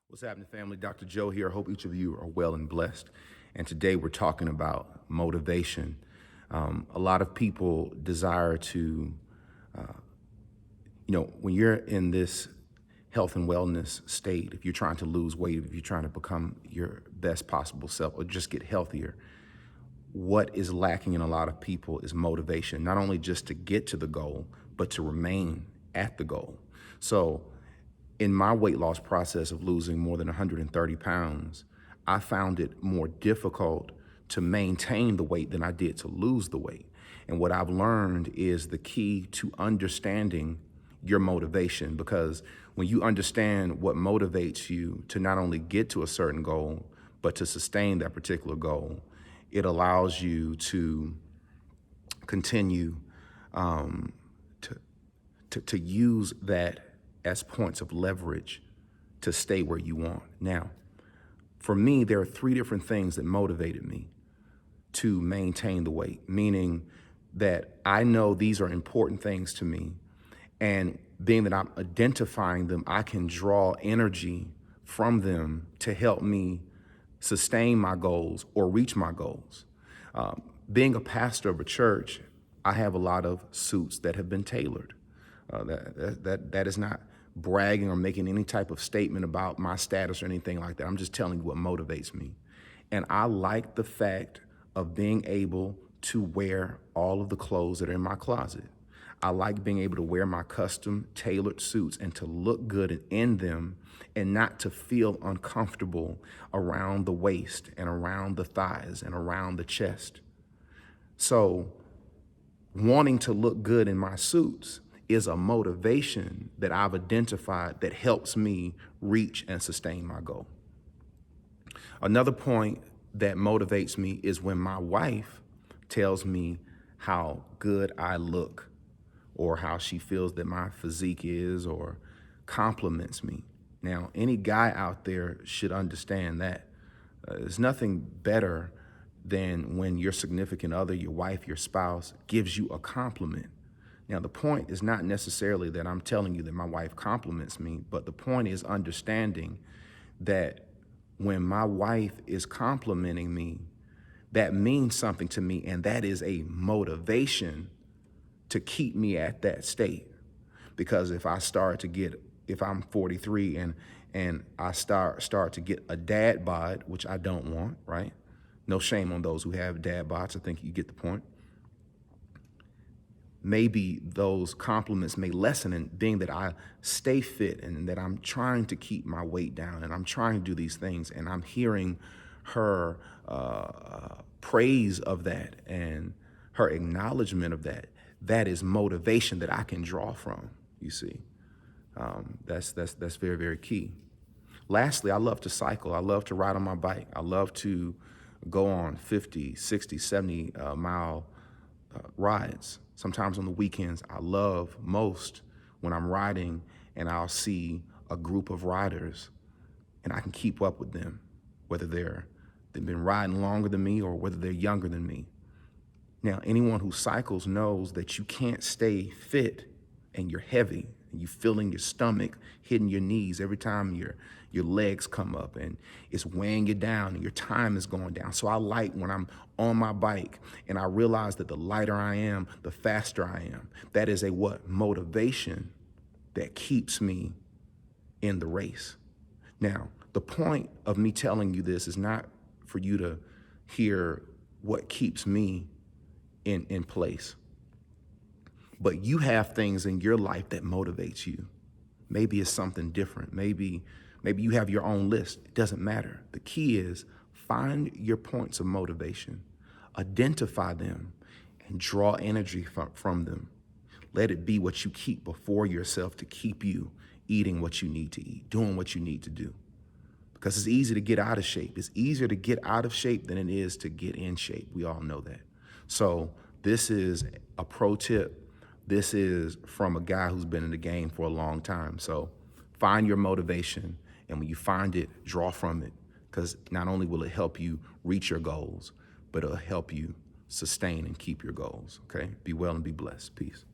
What's happening, family? Dr. Joe here. I hope each of you are well and blessed. And today we're talking about motivation. A lot of people desire to, when you're in this health and wellness state, if you're trying to lose weight, if you're trying to become your best possible self or just get healthier, what is lacking in a lot of people is motivation, not only just to get to the goal, but to remain at the goal. So in my weight loss process of losing more than 130 pounds, I found it more difficult to maintain the weight than I did to lose the weight. And what I've learned is the key to understanding your motivation, because when you understand what motivates you to not only get to a certain goal, but to sustain that particular goal, it allows you to continue to use that as points of leverage to stay where you want. Now, for me, there are three different things that motivated me to maintain the weight, meaning that I know these are important things to me. And being that I'm identifying them, I can draw energy from them to help me sustain my goals or reach my goals. Being a pastor of a church, I have a lot of suits that have been tailored. That is not bragging or making any type of statement about my status or anything like that. I'm just telling you what motivates me. And I like the fact of being able to wear all of the clothes that are in my closet. I like being able to wear my custom tailored suits and to look good in them and not to feel uncomfortable around the waist and around the thighs and around the chest. So wanting to look good in my suits is a motivation that I've identified that helps me reach and sustain my goal. Another point that motivates me is when my wife tells me how good I look or how she feels that my physique is or compliments me. Now, any guy out there should understand that. There's nothing better than when your significant other, your wife, your spouse gives you a compliment. Now, the point is not necessarily that I'm telling you that my wife compliments me, but the point is understanding that when my wife is complimenting me, that means something to me, and that is a motivation to keep me at that state. Because if I'm 43 and I start to get a dad bod, which I don't want, right? No shame on those who have dad bods. I think you get the point. Maybe those compliments may lessen, in being that I stay fit and that I'm trying to keep my weight down and I'm trying to do these things, and I'm hearing her praise of that and her acknowledgement of that. That is motivation that I can draw from, you see. That's very, very key. Lastly, I love to cycle. I love to ride on my bike. I love to go on 50, 60, 70 mile rides. Sometimes on the weekends, I love most when I'm riding and I'll see a group of riders and I can keep up with them, whether they've been riding longer than me or whether they're younger than me. Now, anyone who cycles knows that you can't stay fit and you're heavy and you're feeling your stomach hitting your knees every time your legs come up, and it's weighing you down and your time is going down. So I like when I'm on my bike and I realize that the lighter I am, the faster I am. That is a motivation that keeps me in the race. Now, the point of me telling you this is not for you to hear what keeps me in place. But you have things in your life that motivates you. Maybe it's something different. Maybe you have your own list. It doesn't matter. The key is find your points of motivation, identify them, and draw energy from them. Let it be what you keep before yourself to keep you eating what you need to eat, doing what you need to do. Because it's easy to get out of shape. It's easier to get out of shape than it is to get in shape. We all know that. So this is a pro tip. This is from a guy who's been in the game for a long time. So find your motivation, and when you find it, draw from it, because not only will it help you reach your goals, but it'll help you sustain and keep your goals, okay? Be well and be blessed. Peace.